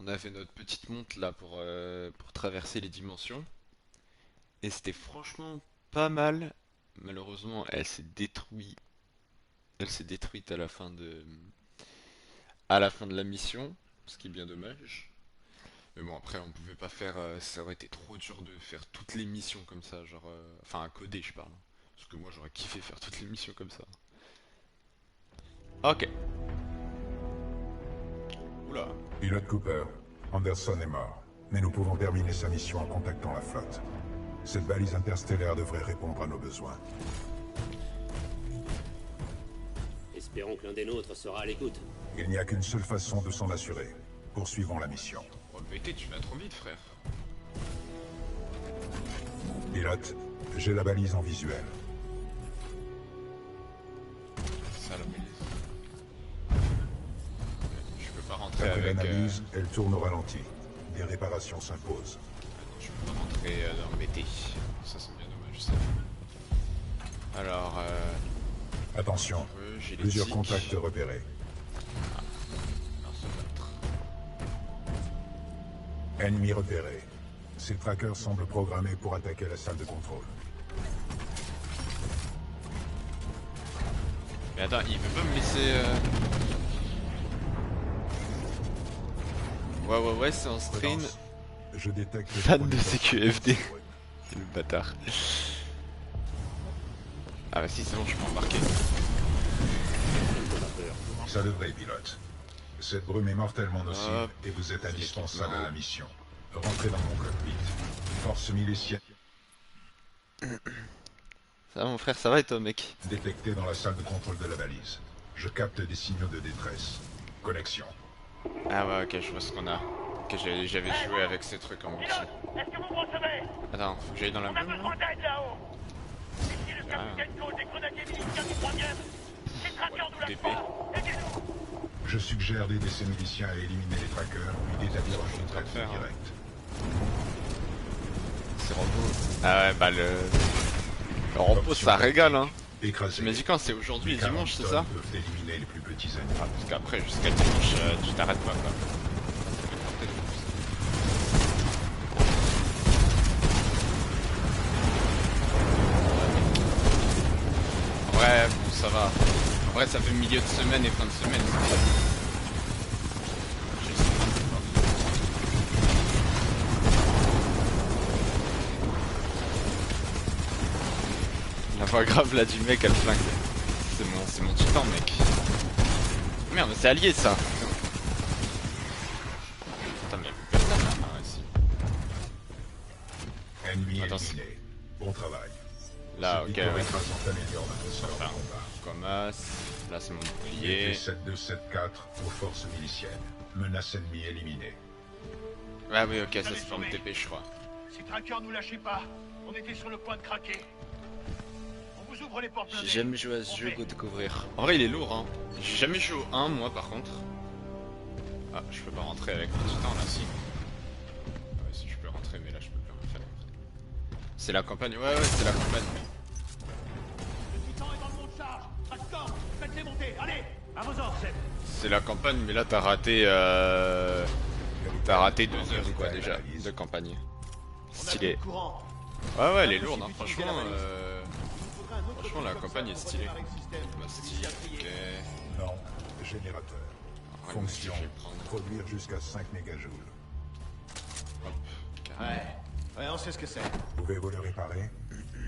On a fait notre petite monte là pour traverser les dimensions. Et c'était franchement pas mal. Malheureusement, elle s'est détruite à la fin de la mission, ce qui est bien dommage. Mais bon, après, on pouvait pas faire. Ça aurait été trop dur de faire toutes les missions comme ça, genre. Enfin, à coder, je parle. Parce que moi, j'aurais kiffé faire toutes les missions comme ça. Ok. Oula. Pilote Cooper, Anderson est mort, mais nous pouvons terminer sa mission en contactant la flotte. Cette balise interstellaire devrait répondre à nos besoins. Espérons que l'un des nôtres sera à l'écoute. Il n'y a qu'une seule façon de s'en assurer. Poursuivons la mission. Oh, BT, tu vas trop vite, frère. Pilote, j'ai la balise en visuel. Ça, la balise. Je peux pas rentrer Après avec. l'analyse, elle tourne au ralenti. Des réparations s'imposent. Je peux pas rentrer dans BT. Ça, c'est bien dommage, ça. Alors, Attention, j'ai les plusieurs tics. contacts repérés. Non, se battre. Ennemis repérés. Ces trackers semblent programmés pour attaquer la salle de contrôle. Mais attends, il veut pas me laisser. Ouais, c'est en stream. Prudence, je détecte... Fan de CQFD. C'est le bâtard. Ah bah si, c'est bon, je peux embarquer. Ça devrait, pilote. Cette brume est mortellement nocive Hop. et vous êtes indispensable à l'équipement. la mission. Rentrez dans mon cockpit. Force milicienne Ça va mon frère, ça va et toi mec? détectée dans la salle de contrôle de la balise. Je capte des signaux de détresse. Connexion. Ah ouais, ok, je vois ce qu'on a. Ok, j'avais joué avec ces trucs en multi. Est-ce que vous me recevez? Attends, faut que j'aille dans la On a brume besoin là. d'aide là-haut. Ici le capitaine Cole des grenadiers miliciens du 3e. Ces traqueurs nous lâchent DP. pas. Aidez-nous. Je suggère d'aider ces miliciens à éliminer les trackers, puis d'établir un en train de contact faire, hein. direct. C'est repos. Ah ouais, bah le repos ça régale hein. Tu Écrasé. m'as dit quand c'est aujourd'hui et Les 40 dimanche, c'est tonnes ça? peuvent éliminer les plus petits Ah, ennemis. parce qu'après, jusqu'à dimanche, tu t'arrêtes pas quoi. Ouais, bon, ça va. En vrai, ça fait milieu de semaine et fin de semaine. La voix grave là du mec, elle flingue. C'est mon titan, mec. Merde, c'est allié ça. Putain, mais y'a plus personne là. Ah, ouais, si. Ennemi Attends, éliminé. Bon travail. Là, Cette ok, victoire ouais. écrasante améliore notre score de Enfin, combat. Comas. Là, c'est mon Unité bouclier. 7274 aux forces miliciennes. Menace ennemie éliminée. Ah oui, ok, ça c'est pour me TP, je crois. Ces traqueurs nous lâchaient pas. On était sur le point de craquer. On vous ouvre les portes J'ai blindées. jamais joué à ce On jeu, fait. go découvrir. En vrai, il est lourd, hein. J'ai jamais joué au 1, moi, par contre. Ah, je peux pas rentrer avec mon titan, là, si. Ouais, si, je peux rentrer, mais là, je peux plus rien faire. C'est la campagne, ouais, c'est la campagne. Le titan est dans le monde charge. Traqueur, faites-les monter. Allez, à vos ordres, chef. C'est la campagne, mais là, t'as raté, T'as raté 2 heures, quoi, déjà, de campagne. On a Stylé. plus de courant. Ouais, elle est lourde, hein, Impossible franchement, d'utiliser Il faudrait un autre franchement, la contrôle campagne est pour stylée. démarrer le système. Bah, stylé, ok. Non. Générateur. Ouais, Fonction. je vais prendre. Produire jusqu'à 5 mégajoules. Hop, carré. Ouais, on sait ce que c'est. Pouvez-vous le réparer?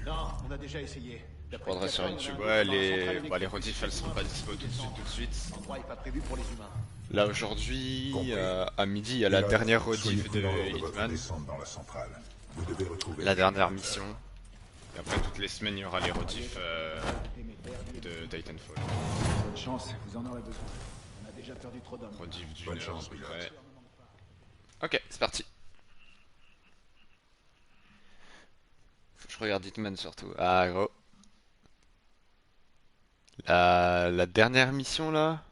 Non, on a déjà essayé. Je prendrai sur YouTube. Ouais, les rediffs elles sont pas dispo tout de suite. L'endroit est pas prévu pour les humains. Là aujourd'hui, Compris. à midi, il y a la Pilote, dernière soyez rediff de prudent lors votre Hitman, descente dans la centrale. Vous devez retrouver la le dernière générateur. mission. Et après toutes les semaines, il y aura les rediffs de Titanfall. Bonne chance, vous en aurez besoin. On a déjà perdu trop d'hommes. Rediff d'une Bonne heure chance, à peu pilote. près. Ok, c'est parti. Faut que je regarde Hitman surtout. Ah gros. La dernière mission là.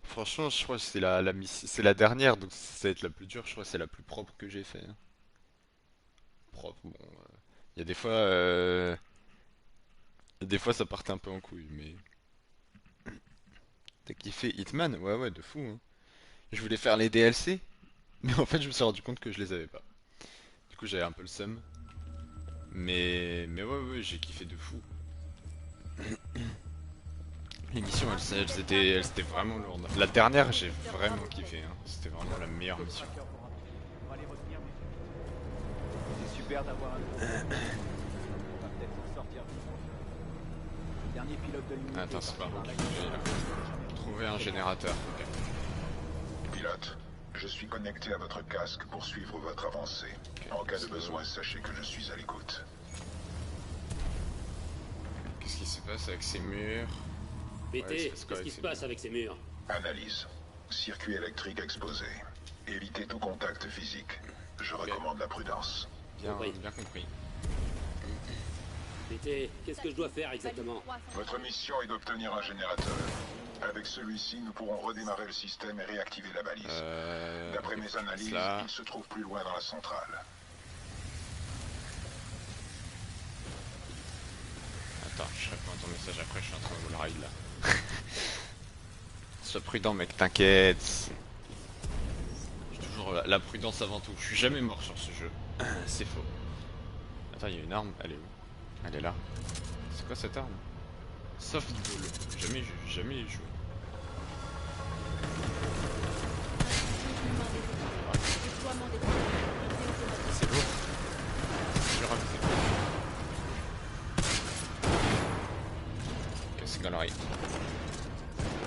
Franchement, je crois que c'est c'est la dernière, donc ça va être la plus dure. Je crois que c'est la plus propre que j'ai fait, hein. Propre, bon. Il y a des fois, des fois ça partait un peu en couille, mais t'as kiffé Hitman? Ouais, de fou, hein. Je voulais faire les DLC, Mais en fait, je me suis rendu compte que je les avais pas. Du coup, j'avais un peu le seum. Mais ouais, j'ai kiffé de fou. Les missions, elles étaient vraiment lourdes. La dernière, j'ai vraiment kiffé. Hein. C'était vraiment la meilleure mission. C'est super d'avoir un nouveau. On va peut-être s'en sortir. Le dernier pilote de l'unité. Attends, c'est pas bon. Trouver un générateur. Ok. Pilote, je suis connecté à votre casque pour suivre votre avancée. En cas de besoin, sachez que je suis à l'écoute. Qu'est-ce qui se passe avec ces murs? BT, Ouais, qu'est-ce qui se passe avec ces murs? Analyse. Circuit électrique exposé. Évitez tout contact physique. Je recommande la prudence. Bien, Compris. bien compris. BT, qu'est-ce que je dois faire exactement? Votre mission est d'obtenir un générateur. Avec celui-ci, nous pourrons redémarrer le système et réactiver la balise. D'après mes analyses, là. il se trouve plus loin dans la centrale. Attends, je réponds à ton message après, je suis en train de vous le ride là. Sois prudent mec, t'inquiète. J'ai toujours la prudence avant tout. Je suis jamais mort sur ce jeu. C'est faux. Attends, il y a une arme. Elle est où? Elle est là. C'est quoi cette arme? Softball. Jamais joué. C'est lourd. Je crois que c'est lourd. Ok, c'est galerie.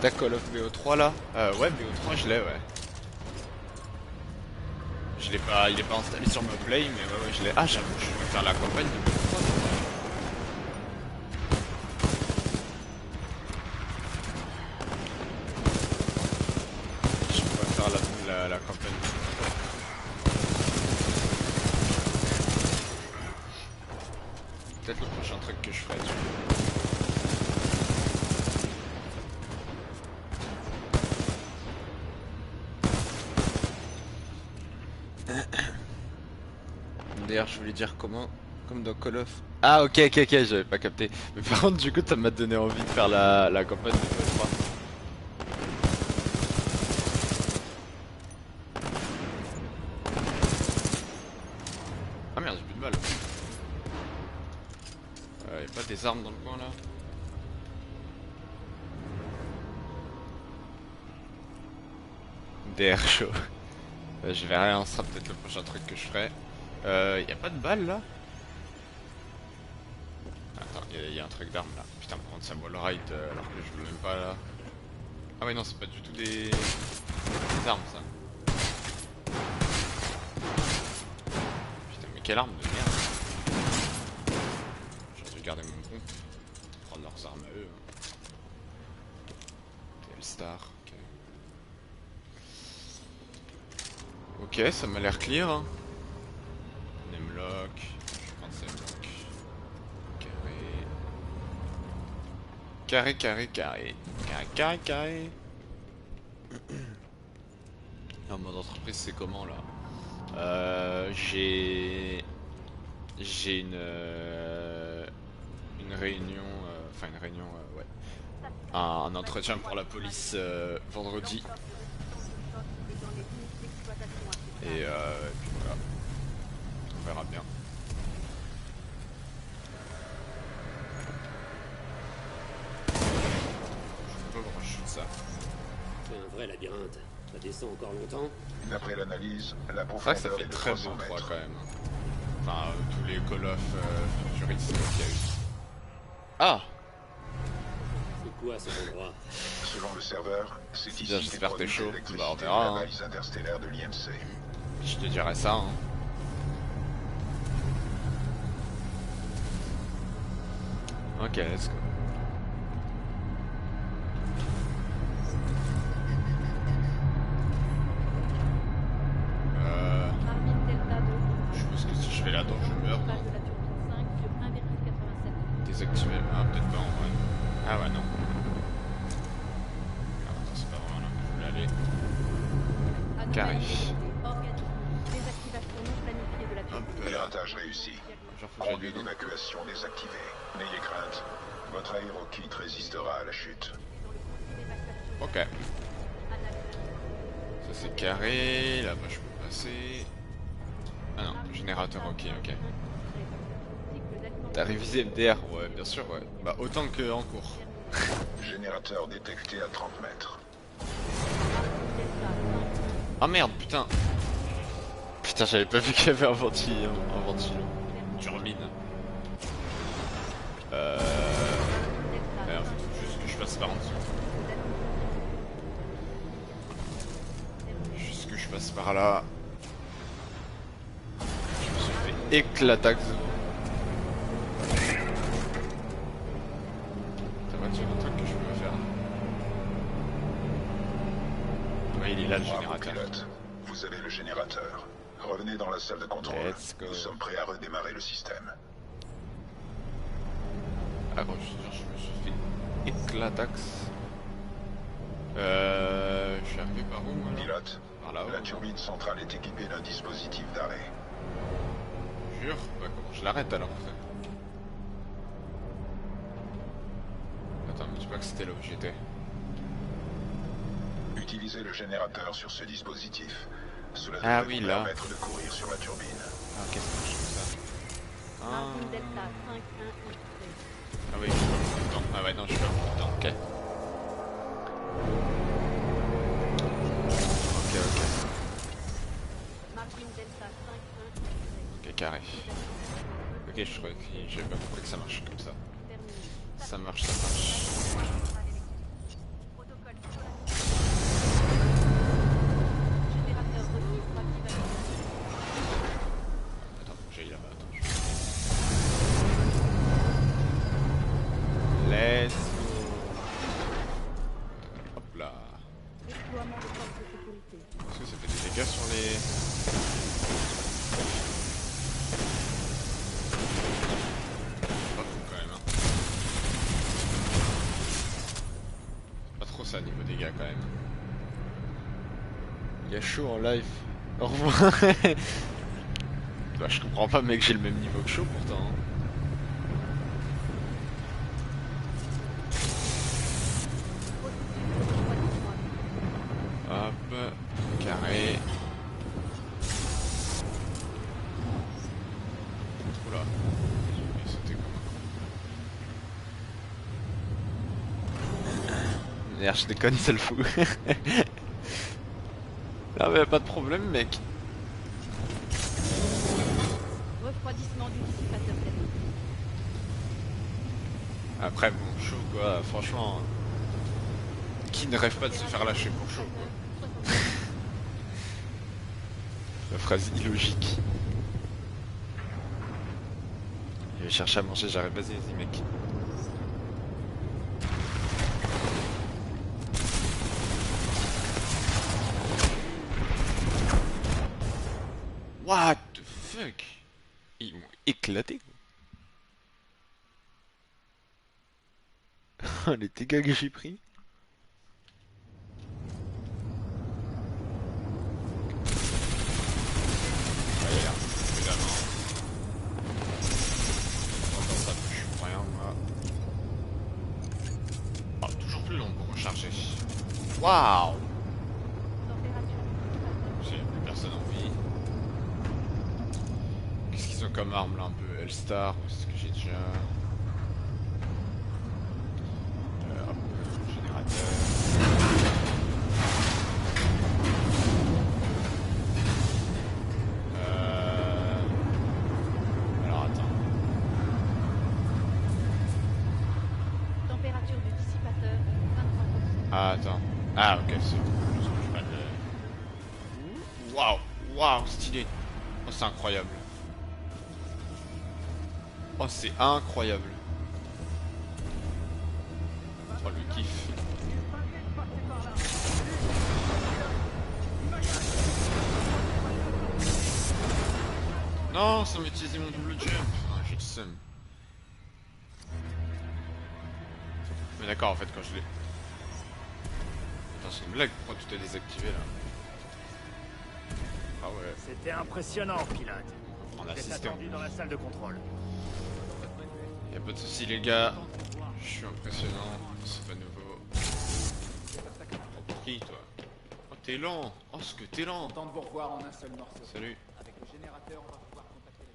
T'as Call of BO3 là? Ouais, BO3 je l'ai, ouais. Je l'ai pas, il est pas installé sur ma play, mais ouais, je l'ai. Ah, j'avoue, je vais faire la campagne de BO3. Je vais faire la campagne. Peut-être le prochain truc que je ferai. Tu vois. D'ailleurs, je voulais dire comment, comme dans Call of. Ah, ok, j'avais pas capté. Mais par contre, du coup, ça m'a donné envie de faire la campagne de BO3. Ah merde, j'ai plus de balles. Y'a pas des armes dans le coin là? DR chaud. Je verrai, hein, ce sera peut-être le prochain truc que je ferai. Y'a pas de balles là? Attends, y a un truc d'armes là. Putain, par contre, ça wall ride alors que je veux même pas là. Ah ouais, non, c'est pas du tout des armes ça. Putain, mais quelle arme de merde! J'aurais dû garder mon compte. Prendre leurs armes à eux. Telstar, ok. Ok, ça m'a l'air clear. Hein. Nemlock, je vais prendre Nemlock. Carré. En mode entreprise, c'est comment là? J'ai une réunion, enfin une réunion, ouais, un entretien pour la police vendredi. Et puis voilà, on verra bien. Je peux pas brancher ça. C'est un vrai labyrinthe. Ça descend encore longtemps? D'après l'analyse, la C'est vrai que ça profondeur fait est de très 300 beau 3 mètres. quand même. Enfin, tous les Call of futuristes qu'il y a eu. Ah! C'est quoi cet endroit? Selon le serveur, c'est ici Bien, qu'est j'espère que t'es produite chaud. l'électricité Bah, on de verra, la hein. balise interstellaire de l'IMC. Je te dirai ça, hein. Ok, let's go. Je suppose que si je vais là-dedans, je meurs. Non. Désactiver. Ah, peut-être pas en vrai. Ah ouais, non. Ah, attends, c'est pas vraiment là que je voulais aller. Carré. Hop là. Piratage réussi. Genre, faut que j'aille Conduit dedans. d'évacuation désactivé. N'ayez crainte. Votre aérokit résistera à la chute. Ok. Ça c'est carré. Là-bas, je peux Générateur, ok, ok. T'as révisé MDR? Ouais, bien sûr, ouais. Bah, autant que en cours. Générateur détecté à 30 mètres. Ah merde, putain. Putain, j'avais pas vu qu'il y avait un ventilo. Turbine. Merde, faut juste que je passe par en dessous. Juste que je passe par là. Je me suis fait éclataxe. Ça va, tu as un truc que je peux faire. Ouais, il est là le Bravo, générateur. pilote. Vous avez le générateur. Revenez dans la salle de contrôle. Let's go. Nous sommes prêts à redémarrer le système. Ah bon, je me suis fait éclataxe. Je suis arrivé par où moi là? Pilote, Par là-haut. la turbine centrale est équipée d'un dispositif d'arrêt. Jure? Bah comment je l'arrête alors en fait? Attends, mais tu pas que c'était là où j'étais? Utilisez le générateur sur ce dispositif. Cela Ah devrait oui, vous là. permettre de courir sur la turbine. Ah ok, ça marche comme ça. Ah, Martin Delta 5-1 ah oui, je suis pas beaucoup de temps. Ah ouais, non, je suis pas beaucoup de temps, ok. Ok, ok. Martin Delta 5-1 Ok, carré. Ok, j'avais pas compris que ça marche comme ça. terminé. Ça marche, ça marche. Protocole générateur reçu pour activation. Attends, faut que j'aille là-bas, attends. Let's go. Hop là. Déploiement de forces de sécurité. Est-ce que ça fait des dégâts sur les... Pas fou quand même, hein. Pas trop ça niveau dégâts quand même. Il y a chaud en live. Au revoir. Bah je comprends pas mec, j'ai le même niveau que chaud pourtant. Hein. Hop, carré. Oula, il sautait comme un con. Merde, je déconne, c'est le fou. Non mais pas de problème mec. Refroidissement du dissipateur thermique. Après bon, chaud quoi, franchement. Qui ne rêve pas de se faire lâcher pour chaud quoi. La phrase illogique. Je vais chercher à manger, j'arrive, vas-y, vas-y mec. What the fuck? Ils m'ont éclaté quoi. Les dégâts que j'ai pris. Waouh! J'ai plus personne en vie. Qu'est-ce qu'ils ont comme arme là un peu L-Star ou est-ce que j'ai déjà. Hop, générateur. Alors attends. Température du dissipateur 23%. Ah attends. Ah ok, c'est bon. Pas de... Waouh! Waouh, stylé! Oh c'est incroyable. Oh c'est incroyable. Oh le kiff. Non, ça m'a utilisé mon double jump. Ah, j'ai le seum. Mais d'accord en fait quand je l'ai... Attends, c'est une blague, pourquoi tout est désactivé là? Ah ouais. C'était impressionnant, pilote. On a Vous êtes assisté en attendu plus. dans la salle de contrôle. Y'a pas de soucis les gars. Je suis impressionnant, c'est pas nouveau. Oh, pour qui toi? What? T'es lent. Oh, ce que t'es lent. Content de vous revoir en un seul morceau. Salut. Avec le générateur, on va pouvoir contacter les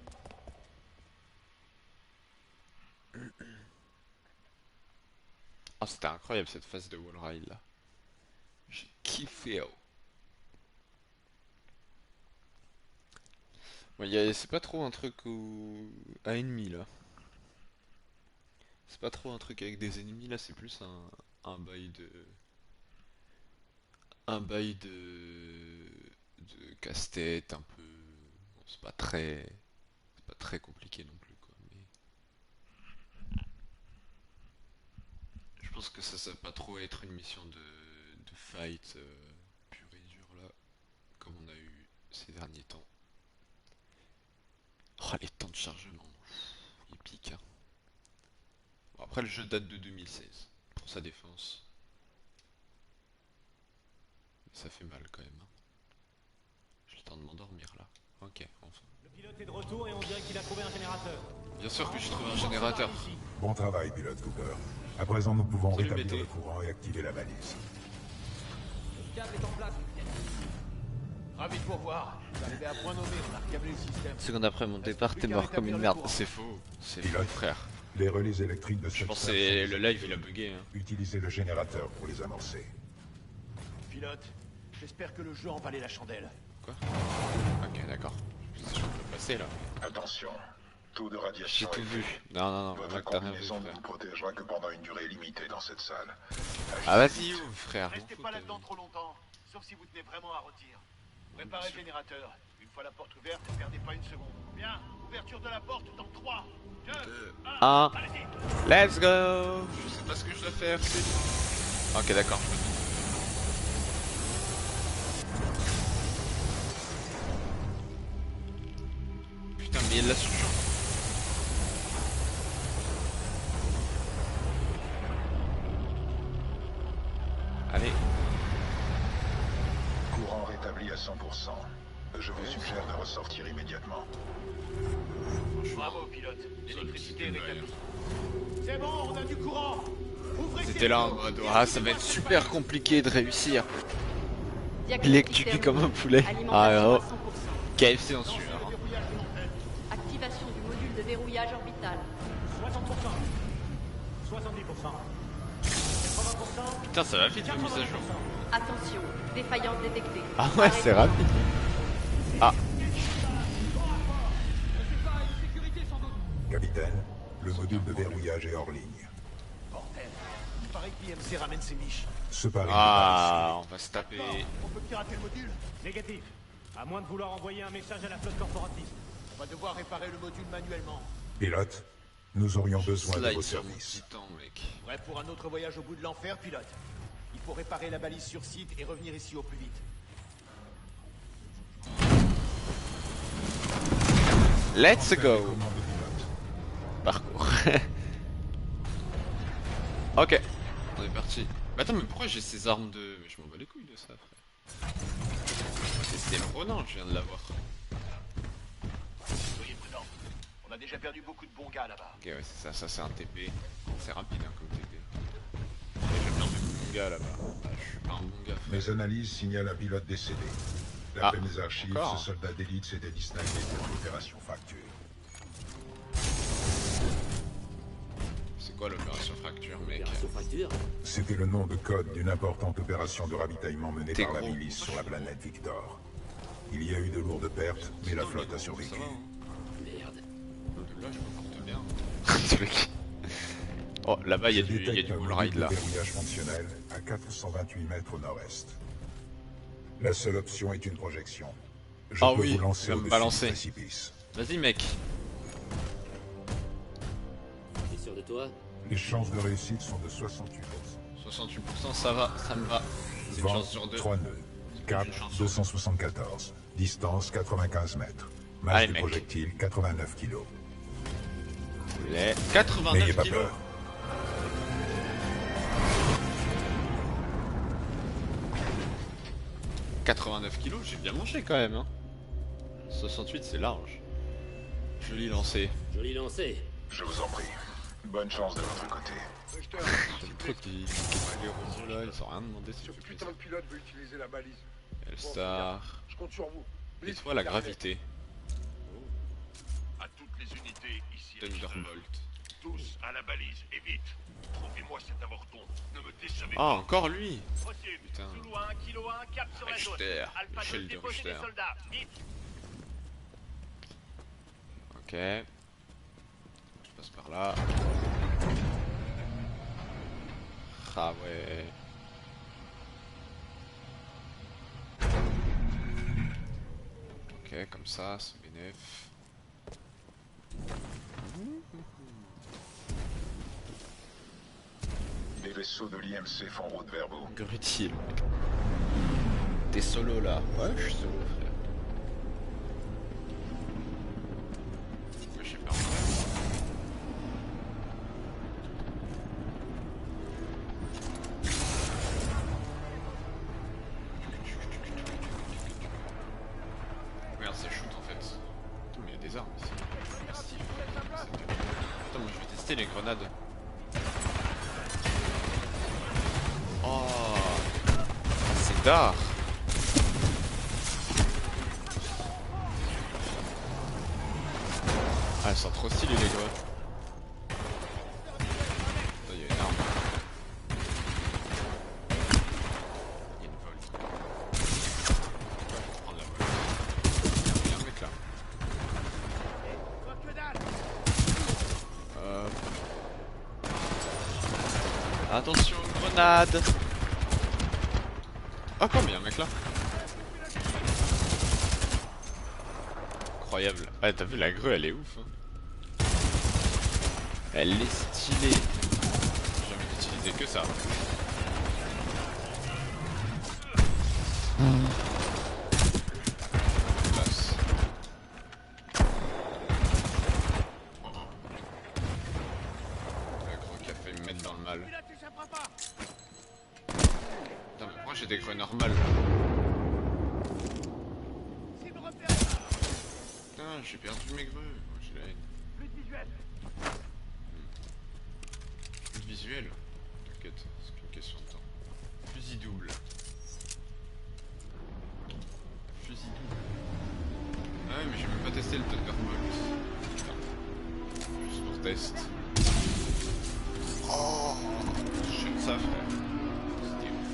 munitions. Ah, c'était incroyable cette phase de wall ride là. J'ai kiffé. Oh. Ouais, c'est pas trop un truc à ennemis là. C'est pas trop un truc avec des ennemis là, c'est plus un bail de. Un bail de casse-tête un peu. Bon, c'est pas très. C'est pas très compliqué non plus quoi. Mais... Je pense que ça va pas trop être une mission de fight pur et dur là, comme on a eu ces derniers temps. Oh, les temps de chargement, il pique. Hein. Bon, après, le jeu date de 2016, pour sa défense. Ça fait mal quand même. Hein. J'ai le temps de m'endormir là. Ok, enfin. Le pilote est de retour et on dirait qu'il a trouvé un générateur. Bien sûr que j'ai trouvé un générateur. Bon travail, pilote Cooper. À présent, nous pouvons Salut, rétablir BT. le courant et activer la balise. Le câble est en place. Ravi de vous revoir. Vous arrivez à point nommé, on a recablé le système. Seconde après mon départ, t'es mort comme une merde. C'est faux, Pilote. frère. Les relais électriques de Je cette pense que station c'est sont le live, il a bugué. Hein. Utilisez le générateur pour les amorcer. Pilote, j'espère que le jeu en valait la chandelle. Quoi? Ok, d'accord. Je peux passer là. Attention, taux de J'ai radiation tout vu. élevé. Non, non, non, Votre mec, t'as rien vu, combinaison ne frère. vous protégera que pendant une durée limitée dans cette salle. Ah, vas-y, ouvre, frère. Restez pas là-dedans trop longtemps, sauf si vous tenez vraiment à rôtir. Préparez le générateur. Une fois la porte ouverte, ne perdez pas une seconde. Bien, ouverture de la porte dans 3, 2, 1. 1, allez-y. Let's go. Je sais pas ce que je dois faire. Ok, d'accord. Putain, mais il y a de la surcharge. Allez. Courant rétabli à 100%. Je vous suggère de ressortir immédiatement. Bravo, pilote. L'électricité est rétablie. C'est bon, on a du courant. Ouvrez C'était là en mode ah, ça va être super compliqué de réussir. Électrocuté comme un poulet. Ah oh. KFC en sueur. Activation du module de verrouillage orbital. 60%. 70%. 80%. Putain, ça va vite la mise à jour. Attention, défaillance détectée. Ah ouais, c'est rapide. Ah, Capitaine, le module de verrouillage est hors ligne. Bordel. Il paraît que l'IMC ramène ses miches. Ce pari ah, on va se taper. On peut pirater le module? Négatif. À moins de vouloir envoyer un message à la flotte corporatiste. On va devoir réparer le module manuellement. Pilote, nous aurions besoin de Slide vos sur mon services. titan, mec. Prêt pour un autre voyage au bout de l'enfer, pilote? Il faut réparer la balise sur site et revenir ici au plus vite. Let's go. Commande pilote. Parcours. Ok, on est parti. Mais attends, mais pourquoi j'ai ces armes de... Mais je m'en bats les couilles de ça, frère. C'était le Ronin, je viens de l'avoir. Soyez prudents. On a déjà perdu beaucoup de bons gars là-bas. Ok, ouais, c'est ça, ça c'est un TP. C'est rapide hein, comme TP. Et j'ai perdu beaucoup de bons gars là-bas. Ah, je suis pas un bon gars, frère. Mes analyses signalent un pilote décédé. Ah, D'après mes archives, encore ce soldat d'élite s'était distingué pour l'opération Fracture. C'est quoi l'opération fracture, mec? Opération fracture. C'était le nom de code d'une importante opération de ravitaillement menée T'es par la gros. milice sur la planète Victor. Il y a eu de lourdes pertes, mais la flotte a survécu. Ça va, hein. Merde. Là, je me porte bien. Ce mec. Oh, là-bas, il y a Je du détecte un wall module ride de là. verrouillage fonctionnel à 428 mètres au nord-est. La seule option est une projection. Je Ah peux oui, vous lancer tu vas me au-dessus balancer. du précipice. Vas-y, mec. T'es sûr de toi? Les chances de réussite sont de 68%. 68%, ça va, ça me va. C'est une Vent, chance sur deux. 3 nœuds. Cap, Une chance sur 274. Distance, 95 mètres. Masse Allez, du mec. projectile, 89 kg. Les N'ayez 89 pas kilos. peur. « 89 kilos, j'ai bien mangé quand même. Hein. 68, c'est large. Joli lancé. Joli lancé. Je vous en prie. Bonne chance de votre côté. J'aime trop qu'ils les robots là, ils ont rien demandé, ça Ce fait putain plaisir. de pilote veut utiliser la balise. L-Star. Je compte sur vous. Nettoie la gravité. À toutes les unités ici. Thunderbolt. Tous à la balise, et vite. Trouvez-moi cet avorton. Ne me décevez Ah, encore lui. Reçu. Putain. Zulu 1, Kilo 1, cap sur la zone. Richter. Alpha L'échelle 2, de déposez des Richter. soldats. Vite. Ok. Je passe par là. Ah ouais. Ok, comme ça, c'est bénéf. Les vaisseaux de l'IMC font route vers vous. Grutil. T'es solo là? Ouais, je suis solo, frère. Moi, je sais pas. Regarde, ça shoot en fait. Attends, mais il y a des armes ici. Merci. Attends, moi je vais tester les grenades. Oh, c'est d'art. Ah, elles sont trop stylées les gars. Attends, il y a une arme. Il y a une Volt. Je vais prendre la Volt. Il y a un mec là. Attention, grenade. Ah quoi, mais il y a un mec là. Incroyable. Ah, t'as vu la grue, elle est ouf. Hein. Elle est stylée. J'ai envie d'utiliser que ça. Classe. La grue qui a failli me mettre dans le mal. Putain, mais pourquoi j'ai des grues normales? Putain, j'ai perdu mes grues. Moi, j'ai la haine. Plus de visuel. T'inquiète, c'est qu'une question de temps. Fusil double. Fusil double. Ah ouais, mais j'ai même pas testé le Thunderbolt. Putain. Juste pour test. Oh, j'aime ça, frère. C'était ouf.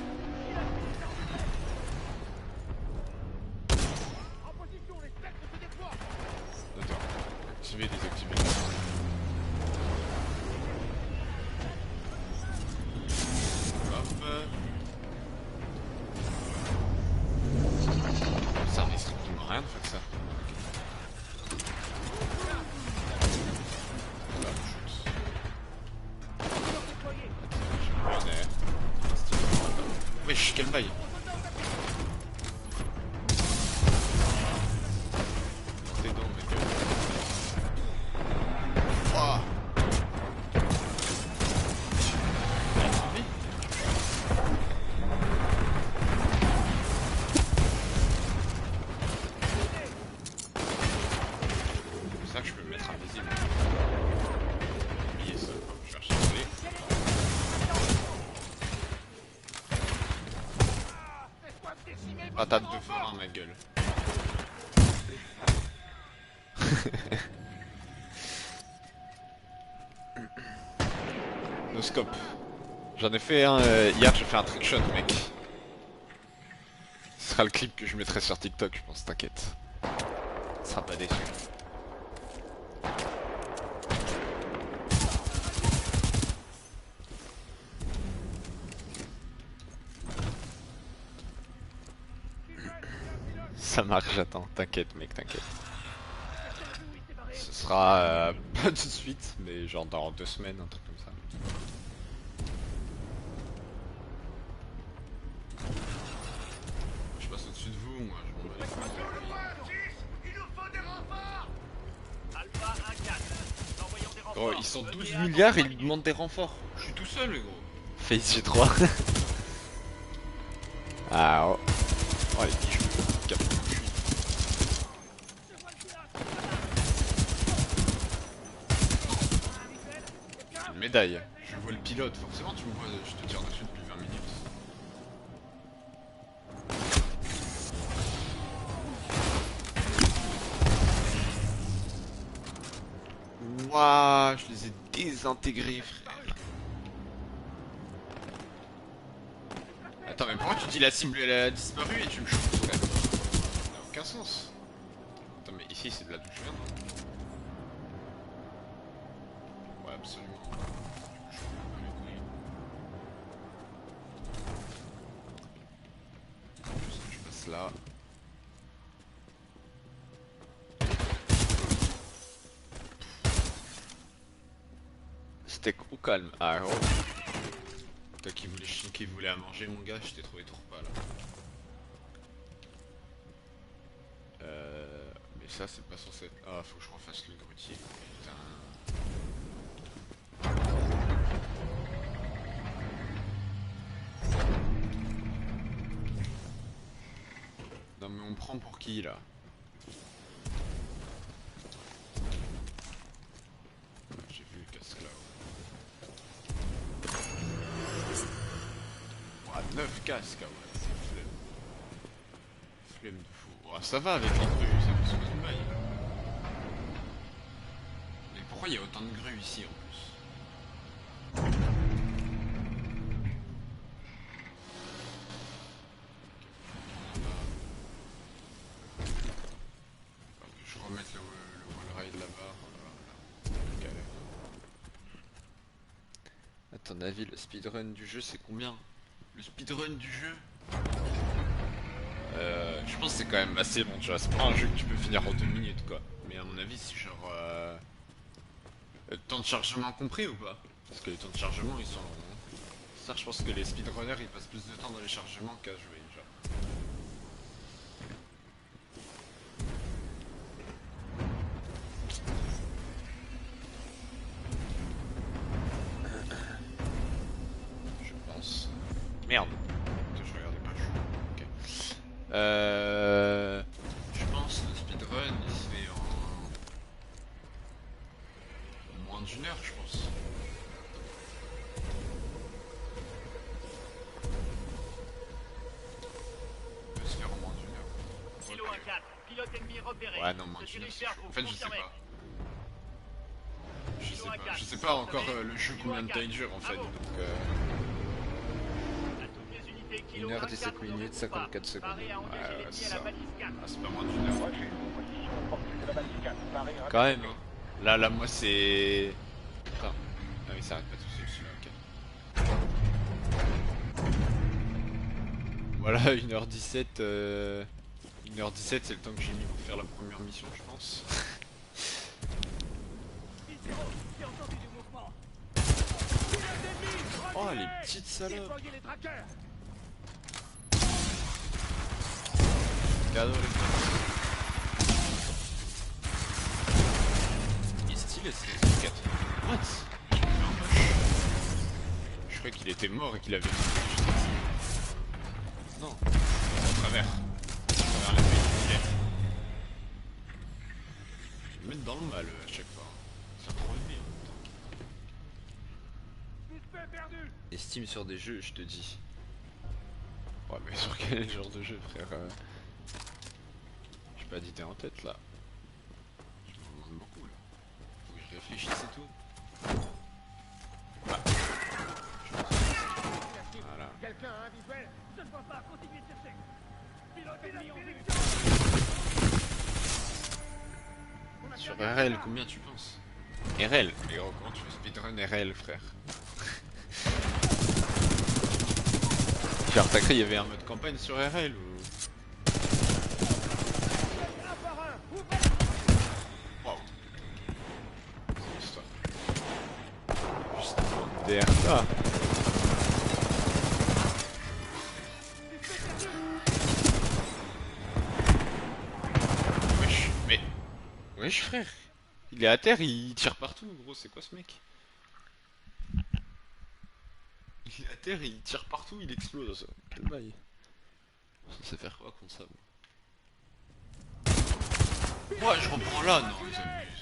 Attends, activer, désactiver. Hop. Ça risque strictement rien de faire ça. Voilà, shoot. Wesh, quel bail. T'es dans mec. Wouah. C'est ça que je peux me mettre invisible. Oubliez ça. Je vais recharger. Patate de forain, ma gueule. No scope. J'en ai fait un hier, j'ai fait un trickshot, mec. Ce sera le clip que je mettrai sur TikTok, je pense, t'inquiète. Tu seras pas déçu. Ça marche, j'attends. T'inquiète, mec, t'inquiète. Ce sera pas tout de suite, mais genre dans 2 semaines, un truc comme ça. Je passe au-dessus de vous, moi, je m'en bats les couilles. Il nous faut des renforts. Alpha 1-4. Envoyons des renforts. Gros, ils sont 12 milliards et ils demandent des renforts. Je suis tout seul, gros. Face G3. Ah, oh. Oh, les bijoux. Cap de cul. Une médaille. Je vois le pilote. Forcément, tu me vois, je te tire dessus depuis 20 minutes. Wouah, je les ai désintégrés, frère. Attends, mais pourquoi tu dis la cible elle a disparu et tu me shoots, frère? Ça n'a aucun sens. Attends, mais ici c'est de là d'où je viens, non? Ouais, absolument. Je m'en bats les couilles. Juste que je passe là. Steak au calme. Ah, oh. Toi qui voulait à manger, mon gars, je t'ai trouvé trop repas là. Mais ça, c'est pas censé être. Ah, faut que je refasse le grutier. Putain. Non, mais on me prend pour qui là? J'ai vu le casque là. 9 casques, ah ouais, c'est flemme. Flemme de fou. Oh, ça va avec les grues, ça me saute une maille. Mais pourquoi il y a autant de grues ici en plus? Je vais remettre le wall ride là-bas. Voilà. À ton avis, le speedrun du jeu c'est combien? Le speedrun du jeu, je pense que c'est quand même assez long, tu vois, c'est pas un jeu que tu peux finir en 2 minutes quoi. Mais à mon avis c'est genre... temps de chargement compris ou pas? Parce que les temps de chargement ils sont longs. Hein. Ça je pense que les speedrunners ils passent plus de temps dans les chargements qu'à jouer déjà. Je pense. Merde. Je regardais pas, ok. Je pense que le speedrun il se fait en moins d'une heure, je pense. Il peut se faire en moins d'une heure. Kilo 1-4, pilote ennemi repéré. Ouais, non, moins d'une heure, c'est chaud. En fait, je sais pas. Je sais pas encore le jeu combien de temps il dure en fait, donc 1 heure 17 minutes 54 secondes. Ouais, c'est ça. Ah, c'est pas moins d'une heure. Quand même, hein. Là, moi c'est... Attends. Ah oui, ça arrête pas tout seul celui-là, ok. Voilà, 1h17. 1h17, c'est le temps que j'ai mis pour faire la première mission, je pense. Oh, les petites salopes! Cadeau les gars. Il est stylé ce 4. What? Je croyais qu'il était mort et qu'il avait... Non. À travers la nuit, il est. Ils me mettent dans le mal à chaque fois. C'est trop ennemi en même temps. Estime sur des jeux, je te dis. Ouais, mais sur quel genre de jeu, frère? J'ai pas d'idée en tête là. Je me demande beaucoup là. Faut que je réfléchisse et tout. Ah. Voilà. Quelqu'un a un visuel? Je ne vois pas, continuez de chercher. Pilote ennemi en vue. Sur RL, combien tu penses? RL? Mais gros, comment tu fais speedrun RL, frère? Genre, t'as cru il y avait un mode campagne sur RL ou... Waouh. C'est l'histoire. Juste derrière ça. Wesh, mais... Wesh frère. Il est à terre, il tire partout, gros, c'est quoi ce mec? Il est à terre, il tire partout, il explose. Quel bail. Ça sait faire quoi contre ça, moi? Ouais, je reprends là, non, ils abusent.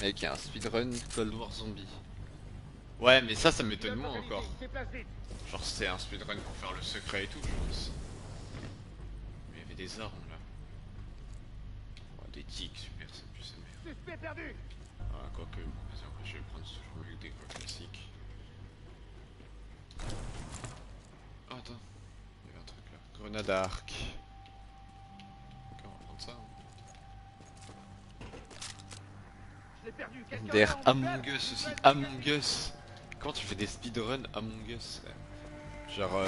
Mec, il y a un speedrun Cold War Zombie. Ouais, mais ça m'étonne moins encore. Genre, c'est un speedrun pour faire le secret et tout, je pense. Mais il y avait des armes là. Oh, des tics, super, c'est plus ça. Suspect perdu. Ah, quoique, vas-y, après, je vais prendre toujours avec des quoi classiques. Oh, attends, il y avait un truc là. Grenade à arc. Ok, on va prendre ça. Je l'ai perdu. Quelqu'un Der là, en Among nouvelle Us aussi, Nouvelle Among Us. Quand tu fais des speedruns Among Us, genre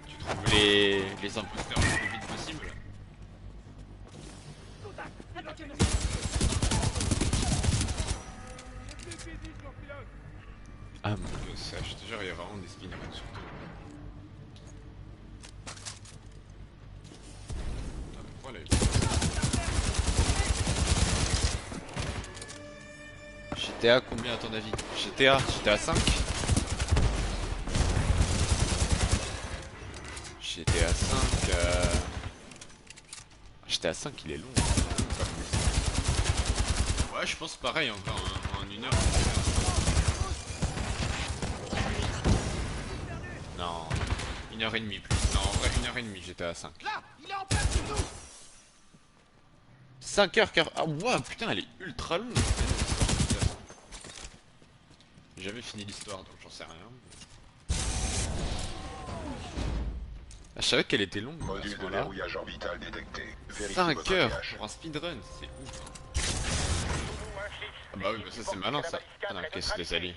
tu trouves les imposteurs le plus vite possible. Among Us, je te jure, il y a vraiment des speedruns surtout. Putain, mais pourquoi là, GTA combien à ton avis? GTA 5? GTA 5 GTA 5 il est long. Ouais je pense pareil encore en une heure. Non, 1h30 plus. Non en vrai 1h30 GTA 5. Là, il est en place sur nous. 5h40. Ah wow putain elle est ultra longue. J'ai jamais fini l'histoire donc j'en sais rien. Ah, je savais qu'elle était longue. Module de verrouillage orbital détecté. 5 heures pour un speedrun, c'est ouf. Hein. Ah bah oui, bah ça c'est malin ça. Ah non, qu'est-ce que les alliés.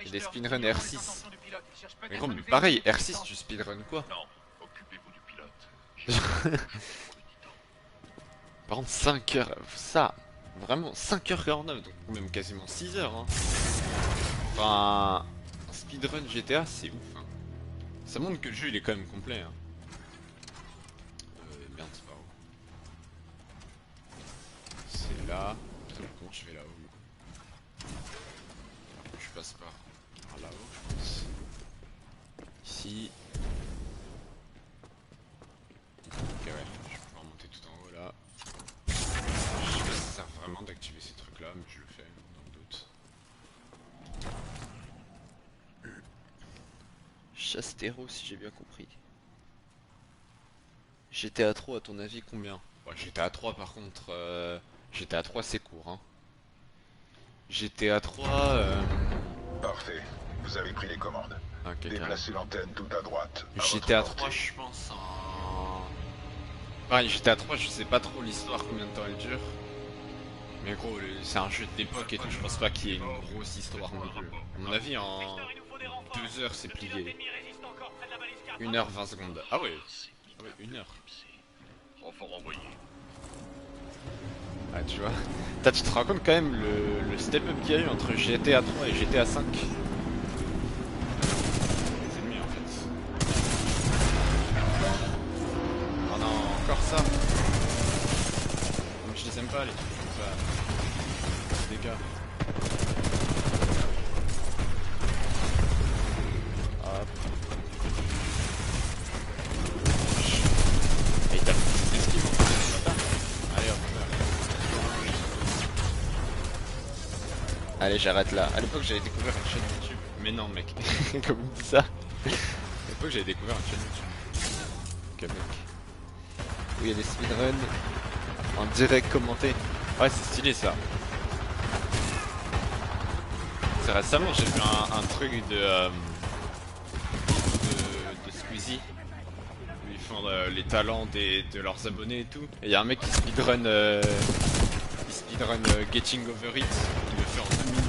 Il y a des speedruns R6. Mais gros, mais pareil, R6 tu speedrun quoi? Non, occupez-vous du pilote. Par contre 5 heures, ça, vraiment 5h49, donc même quasiment 6 heures. Hein. Enfin, un speedrun GTA c'est ouf. Hein. Ça montre que le jeu il est quand même complet. Hein. Merde, c'est pas où. C'est là. Putain, comment je vais là-haut? Je passe par là-haut, je pense. Ici. Ok, ouais, je vais pouvoir monter tout en haut là. Je sais pas si ça sert vraiment d'activer ces trucs là, mais je le fais dans le doute. Chastero si j'ai bien compris. GTA 3 à ton avis combien? Ouais, GTA 3 par contre, GTA 3 c'est court hein. GTA 3 Parfait. Vous avez pris les commandes. Ok, Déplacez l'antenne tout à droite. À GTA votre 3 portée. je pense en... Pareil GTA 3 je sais pas trop l'histoire combien de temps elle dure. Mais gros c'est un jeu d'époque et tout, je pense pas qu'il y ait une grosse histoire non plus. À mon avis en 2 heures c'est plié. 1h 20 secondes. Ah ouais, ah ouais 1 heure. Renfort envoyé. Ah tu vois, tu te rends compte quand même le step up qu'il y a eu entre GTA 3 et GTA 5. C'est mieux en fait. Oh non, encore ça. Mais je les aime pas les trucs comme ça. Dégâts. Hop. Et t'as des esquives en fait. Allez hop. Allez j'arrête là. À l'époque j'avais découvert une chaîne YouTube. Mais non mec, comme il dit ça. À l'époque j'avais découvert une chaîne YouTube. Ok mec. Où il y a des speedruns en direct commenté. Ouais c'est stylé ça. C'est récemment j'ai vu un truc de Squeezie. Où ils font les talents de leurs abonnés et tout. Et il y a un mec qui speedrun Getting Over It, il le fait en 2 minutes.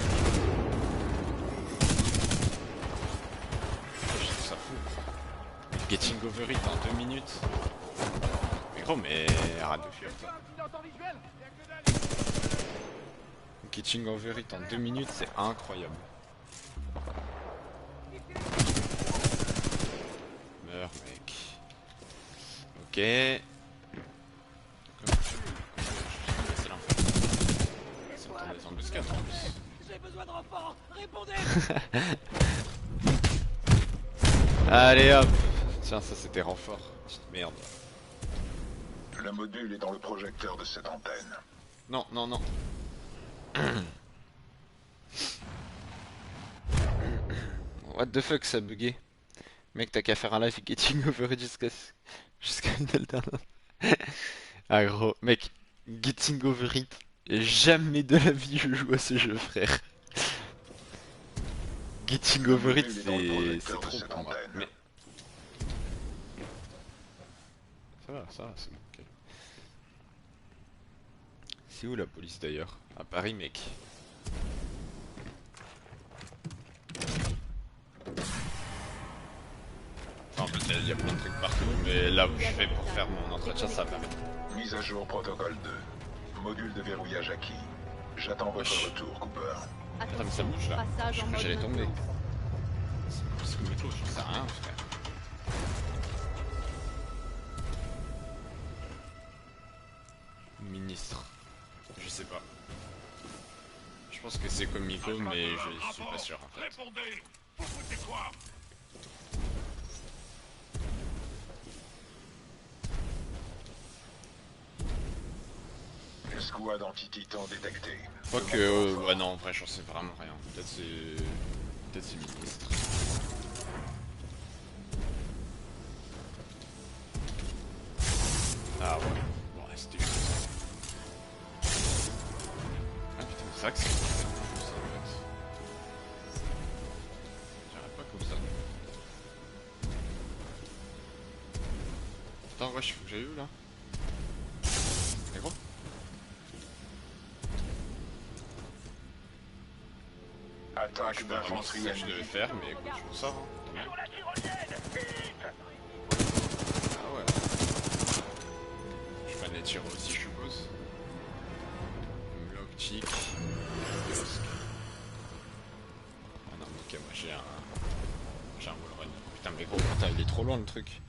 Je trouve ça fou. Getting Over It en 2 minutes. Mais gros, mais arrête de fuir toi. Getting Over It en 2 minutes, c'est incroyable. Meurs mec. Ok. Les embuscades en plus. J'ai besoin de renfort. Répondez. Allez hop. Tiens ça c'était renfort. Petite merde. Le module est dans le projecteur de cette antenne. Non, non, non. What the fuck, ça a bugué. Mec, t'as qu'à faire un live getting over it jusqu'à une alternance. Ah gros, mec, getting over it. Jamais de la vie je joue à ce jeu, frère. Getting over it, c'est trop pour moi. Mais... ça va, c'est bon. Okay. C'est où la police d'ailleurs? À Paris, mec. Enfin, en fait, il y a plein de trucs partout, mais là où je vais pour faire mon entretien, ça va. Mise à jour protocole 2. Module de verrouillage acquis. J'attends votre retour, Cooper. Attends, mais ça bouge là. Je crois que j'allais tomber. C'est comme les clous, je sais rien, frère. Ministre. Je sais pas. Je pense que c'est comme Miko, mais je suis pas sûr en fait. Répondez! Vous foutez quoi? Escouade anti-titan détectée. Je crois que... ouais non, en vrai j'en sais vraiment rien. Peut-être c'est ministre. Ah ouais. Bon, c'était juste ça. Ah putain, c'est vrai que c'est comme ça en fait. J'irais pas comme ça. Attends, wesh, faut que j'aille où là? C'est gros? Attaque d'infanterie C'est ce que je devais faire, mais écoute, je m'en sors. Hein. Ah ouais. Je prends les tirs aussi, je suppose. L'optique. Ah non, mais ok, moi j'ai un wall run. Putain, mais gros, putain, il est trop loin le truc.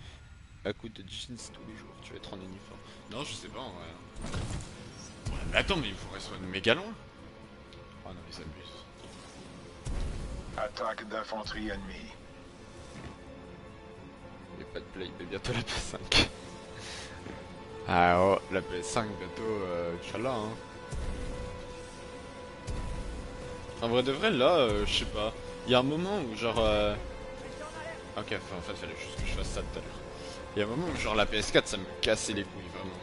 À coup de jeans tous les jours, tu vas être en uniforme. Non, je sais pas en vrai. Mais attends, mais il faudrait soit méga loin. Oh non, ils abusent. Attaque d'infanterie ennemie. Il n'y a pas de play, mais bientôt la PS5. Ah oh, la PS5 bientôt, Inch'Allah hein. En vrai de vrai là, je sais pas. Il y a un moment où genre... Ok, en fait fallait juste que je fasse ça tout à l'heure. Il y a un moment où genre la PS4 ça me cassait les couilles vraiment.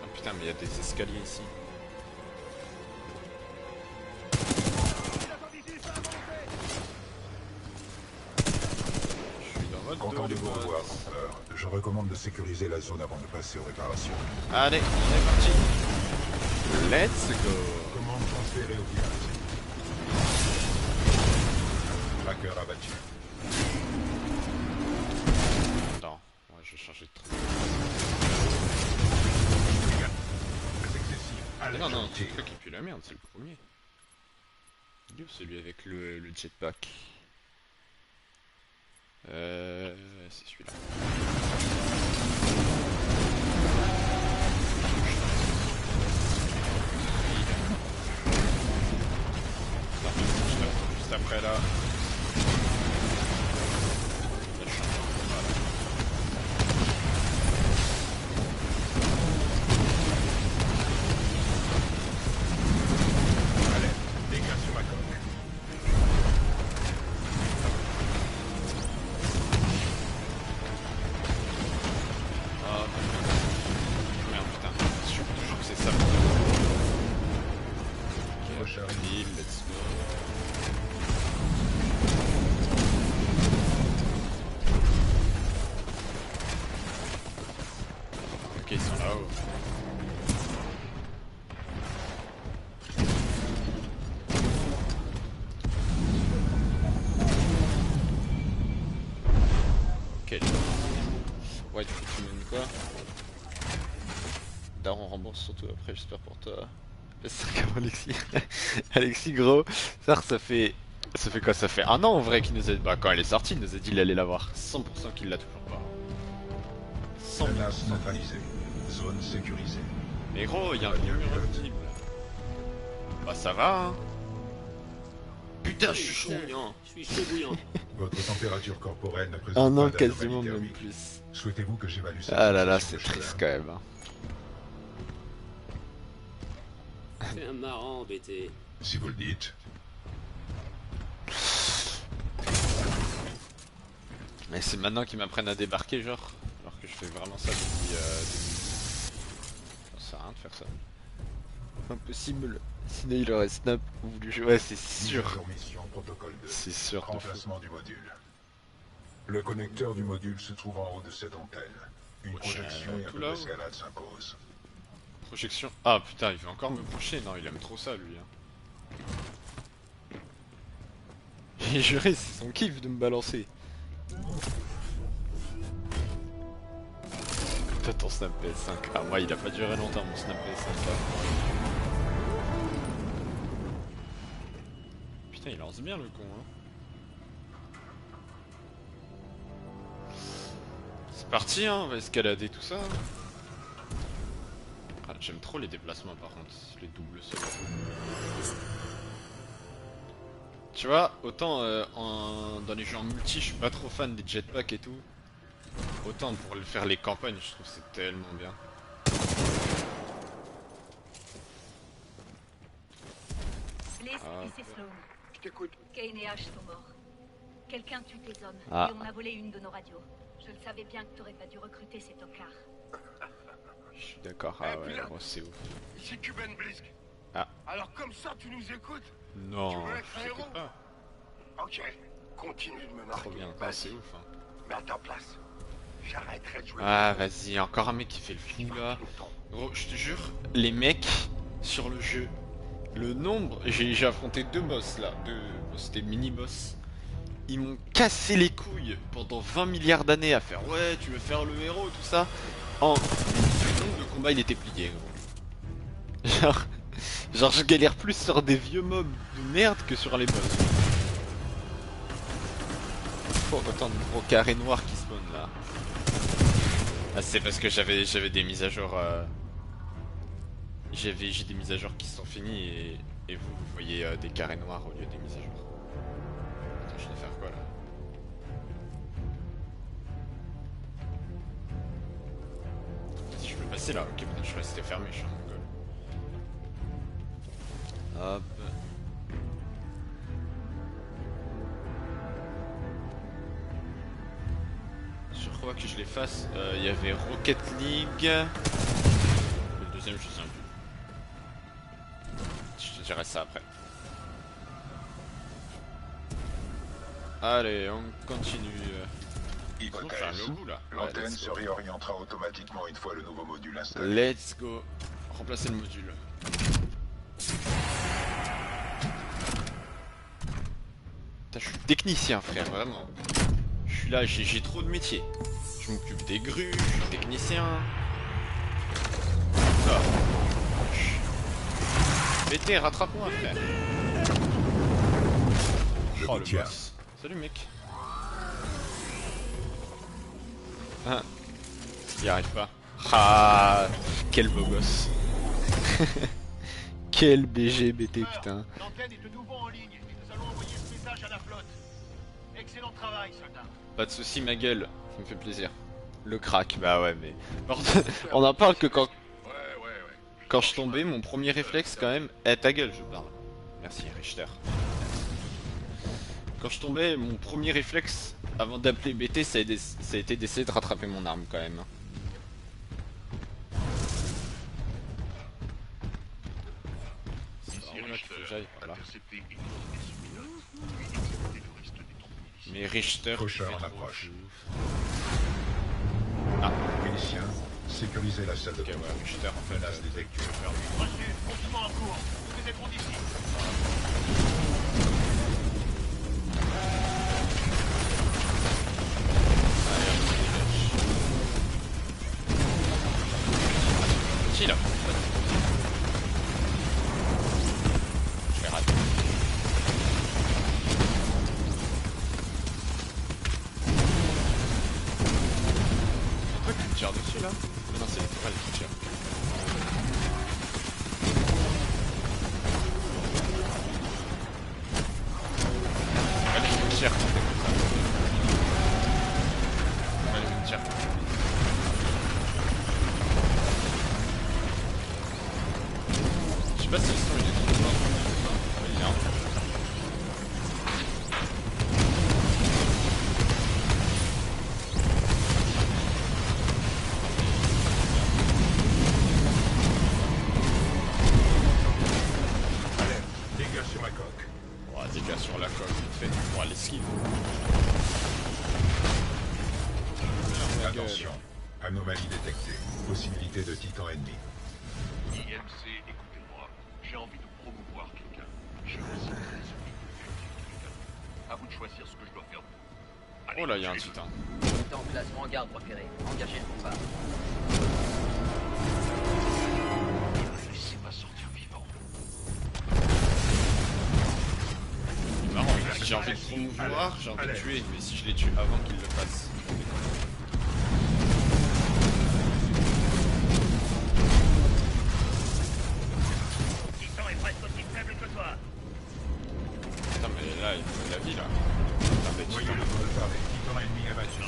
Ah putain mais il y a des escaliers ici. Content de vous revoir, Cooper. Je recommande de sécuriser la zone avant de passer aux réparations. Allez, on est parti. Let's go. Commande transférée au village. Tracker abattu. Attends, ouais, je vais changer de truc. C'est excessif. Allez, Non, non, c'est le truc qui pue la merde, c'est le premier. Il est où celui avec le jetpack? C'est celui-là. Juste après là. Allez, dégâts sur ma coque. Merde putain, je suis toujours que c'est ça. Ok, let's go. Ok, ils sont là-haut. Ok. Ouais, du coup, tu mènes quoi? Daron rembourse surtout après, j'espère pour toi. C'est comme Alexis. Alexis, gros, ça fait. Ça fait quoi? Ça fait un an en vrai qu'il nous a. Bah, quand elle est sortie, il nous a dit qu'il allait l'avoir. 100% qu'il l'a toujours pas. 100%. Menace neutralisée. Zone sécurisée. Mais gros, il y a un mur ultime. Bah, ça va, hein. Putain, je suis chaud bouillant. Je suis chaud bouillant. Votre température corporelle ne présente Un an pas quasiment, d'anomalie même thermique. plus. Souhaitez-vous que j'évalue cette Ah là là, sensation c'est de triste chaleur? quand même. Hein. C'est un marrant, BT. Si vous le dites. Mais c'est maintenant qu'ils m'apprennent à débarquer, genre. Alors que je fais vraiment ça depuis. Ça sert à rien de faire ça. Impossible. Sinon il aurait snap ou voulu jouer. Ouais, c'est sûr. Mission protocole 2. C'est sûr. De fou. Remplacement du module. Le connecteur du module se trouve en haut de cette antenne. Une projection et un peu d'escalade s'impose. Projection. Ah putain, il veut encore me pusher. Non, il aime trop ça lui. J'ai juré, c'est son kiff de me balancer. Putain, ton snap PS5. Ah, moi, il a pas duré longtemps mon snap PS5 là. Putain, il lance bien le con, hein. C'est parti, hein, on va escalader tout ça. Ah, j'aime trop les déplacements par contre, les doubles sauts. Tu vois, autant dans les jeux en multi, je suis pas trop fan des jetpacks et tout. Autant pour faire les campagnes, je trouve que c'est tellement bien. Blisk, ici Sloan. Je t'écoute. Kane et Ash sont morts. Quelqu'un tue tes hommes Ah. et on a volé une de nos radios. Je le savais bien que t'aurais pas dû recruter cet ocard. Je suis d'accord, ah ouais, oh, c'est ouf. Ici Kuben Blisk. Ah. Alors comme ça, tu nous écoutes? Non, Tu veux être un je héros? sais pas. Ok. Continue de me marquer. Trop bien, ah, Vas-y, c'est ouf, hein. mets à ta place. J'arrêterai de jouer. Ah, vas-y, encore un mec qui fait le fou là. Gros, je te jure, les mecs sur le jeu, le nombre, j'ai affronté deux boss là, c'était mini-boss. Ils m'ont cassé les couilles pendant 20 milliards d'années à faire ouais, tu veux faire le héros, tout ça. Le nombre de combat il était plié, gros. Genre je galère plus sur des vieux mobs de merde que sur les boss. Oh, autant de gros carrés noirs qui spawn là. Ah, c'est parce que j'avais des mises à jour. J'ai des mises à jour qui sont finies et vous voyez des carrés noirs au lieu des mises à jour. Attends, je vais faire quoi là? Si je peux passer là, ok, putain, je suis resté fermé, je suis un mongol. Hop. Je crois que je les fasse. Il y avait Rocket League. Le deuxième, je sais plus. Je te dirai ça après. Allez, on continue. On fait un logo là. Ouais, L'antenne let's se go. réorientera automatiquement une fois le nouveau module installé. Let's go. Remplacer le module. Putain, je suis technicien, frère, vraiment. Je suis là, j'ai trop de métiers. Je m'occupe des grues, je suis technicien. Ça. BT, rattrape-moi, frère. Oh, le tiens. boss. Salut, mec. Ah. Il arrive pas. Ah, quel beau gosse. Quel BG BT, putain. L'antenne est de nouveau en ligne et nous allons envoyer ce message à la flotte. Excellent travail, soldat. Pas de soucis, ma gueule, ça me fait plaisir. Le crack, bah ouais, mais. On en parle que quand je tombais, mon premier réflexe quand même. Eh, ta gueule, je parle. Merci, Richter. Quand je tombais, mon premier réflexe avant d'appeler BT, ça a été d'essayer de rattraper mon arme quand même. C'est vraiment là qu'il faut que j'aille, voilà. Mais Richter, Faucheur je fais en trop approche. fou. Ah, Miliciens, sécurisez la salle de ok, ouais, Richter en fait. menace détectée. Reçu, confinement en cours. Nous les aiderons d'ici. Si là. Je vais rater. C'est toi qui me tire dessus là? Non, c'est les tourelles qui tirent. Allez, je me tire. Allez, je me tire. sais pas si le son il est trop fort. Il est un peu. Dégâts sur la coque. Oh, dégâts sur la coque, vite fait. Oh, l'esquive. Attention, anomalie détectée. Possibilité de titan ennemi. IMC, écoutez-moi. J'ai envie de promouvoir quelqu'un. J'ai aussi besoin quelqu'un. À vous de choisir ce que je dois faire. Allez, Oh là, il y a un tuez-le. titan. T'es en placement en garde préféré. Engagez le combat. Ne le laissez pas sortir vivant. C'est marrant, si j'ai envie de promouvoir, j'ai envie de tuer, mais si je les tue avant qu'ils le fassent. Titan est presque aussi faible que toi. Putain, mais là, il faut de la vie là. Putain, mais Noyau de vol barré. Titan ennemi abattu.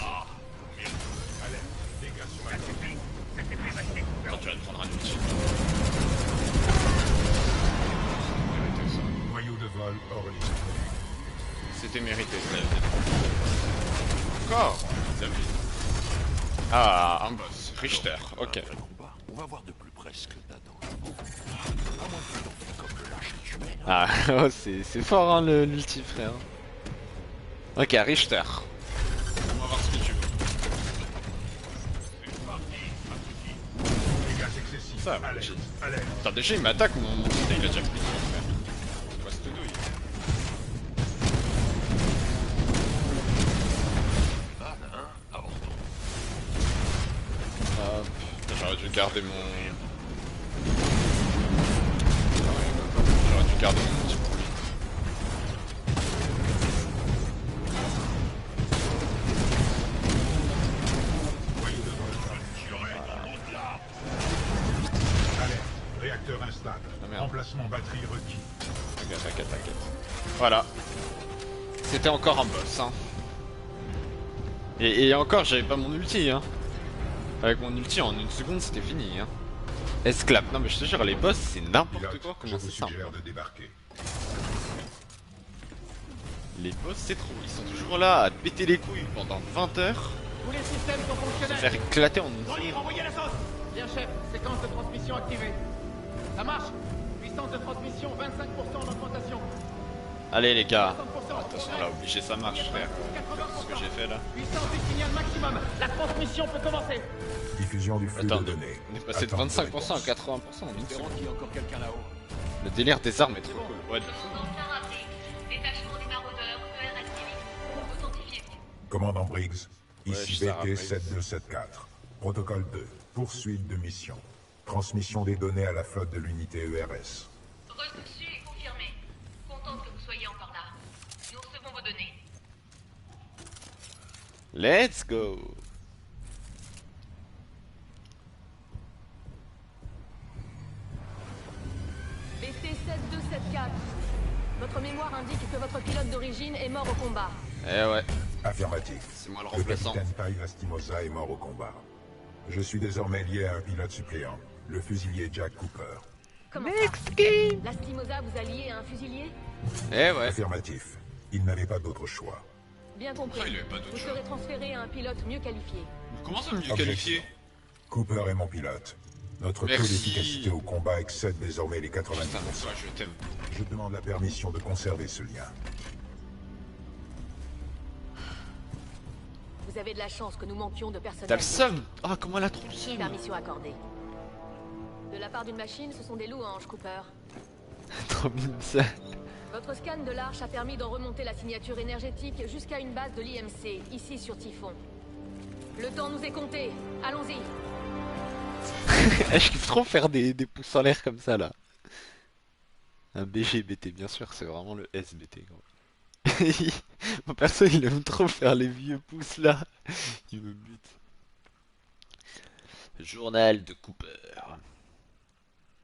Alerte. Dégâts sur la coque. Attends, tu vas te prendre un ulti. Noyau de vol hors ligne. C'était mérité, ça. Encore les amis. Ah, un boss. Richter, ok. On va voir de plus près ce que t'as dans le ventre. Ah, oh, c'est fort hein, l'ulti, frère. Ok, Richter. On va voir ce que tu veux. Dégâts excessifs. Ça, Alerte. Alerte. Attends, déjà il m'attaque ou mon putain, il a déjà cliqué, frère. Il va se te douille. Ah, putain, j'aurais dû garder mon... J'aurais dû garder mon outil pour lui. Noyau de vol barré. Alerte. Réacteur instable. Ah, merde. Remplacement batterie requis. T'inquiète. Voilà. C'était encore un boss, hein. Et encore, j'avais pas mon ulti, hein. Avec mon ulti, en une seconde, c'était fini, hein. Esclap. Non mais je te jure, les boss, c'est n'importe Pilote, quoi, je comment vous c'est simple. suggère de débarquer. Les boss, c'est trop. Ils sont toujours là à te péter les couilles pendant 20 heures, Tous les systèmes sont se fonctionnels. faire éclater en une seconde. Rolly, renvoyez la sauce. Bien chef, séquence de transmission activée. Ça marche. Puissance de transmission 25% d'augmentation. Allez les gars. 60% Attention là, obligé ça marche, frère. Ce que j'ai fait là. Puissance du signal maximum. La transmission peut commencer. Diffusion du flux Attends, de données. on est passé de Attente 25% à réponse. 80% en une seconde. qu'il y a encore quelqu'un là-haut. Le délire des armes est trop cool. Ouais, de la soupe. Ancien raté. Détachement des maraudeurs, ERS Civil. Authentifiez-vous. Commandant Briggs, Ouais, ici je sais, BT 7274. Protocole 2. Poursuite de mission. Transmission des données à la flotte de l'unité ERS. Reçu et confirmé. Contente que vous soyez encore là. Nous recevons vos données. Let's go. BT-7274. Votre mémoire indique que votre pilote d'origine est mort au combat. Eh ouais, Affirmatif. c'est moi le Le remplaçant. capitaine Ty Lastimosa est mort au combat. Je suis désormais lié à un pilote suppléant, le fusilier Jack Cooper. Comment ça Lastimosa vous a lié à un fusilier? Eh ouais. Affirmatif. Il n'avait pas d'autre choix. Bien compris. Ah, il avait pas d'autre Vous choix. serez transféré à un pilote mieux qualifié. Comment ça mieux Objection. qualifié? Cooper est mon pilote. Notre taux Merci. d'efficacité au combat excède désormais les 90%. Putain, toi, je t'aime. Je demande la permission de conserver ce lien. Vous avez de la chance que nous manquions de personnel. T'as le seum. Ah, comment elle a trop le seum. Permission accordée. De la part d'une machine, ce sont des louanges, Cooper. Trop mignon ça. Votre scan de l'arche a permis d'en remonter la signature énergétique jusqu'à une base de l'IMC, ici sur Typhon. Le temps nous est compté. Allons-y. Je kiffe trop faire des pouces en l'air comme ça là. Un BGBT, bien sûr, c'est vraiment le SBT. Gros. Mon perso, il aime trop faire les vieux pouces là. Il me bute. Journal de Cooper.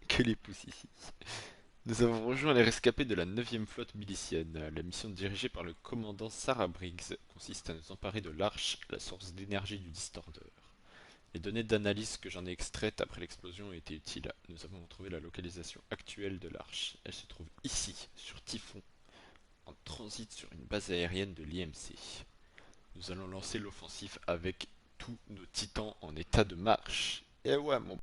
Que les pouces ici. Nous avons rejoint les rescapés de la 9e flotte milicienne. La mission dirigée par le commandant Sarah Briggs consiste à nous emparer de l'arche, la source d'énergie du Distorder, Les données d'analyse que j'en ai extraites après l'explosion ont été utiles. Nous avons trouvé la localisation actuelle de l'arche. Elle se trouve ici, sur Typhon, en transit sur une base aérienne de l'IMC. Nous allons lancer l'offensive avec tous nos titans en état de marche. Et ouais, mon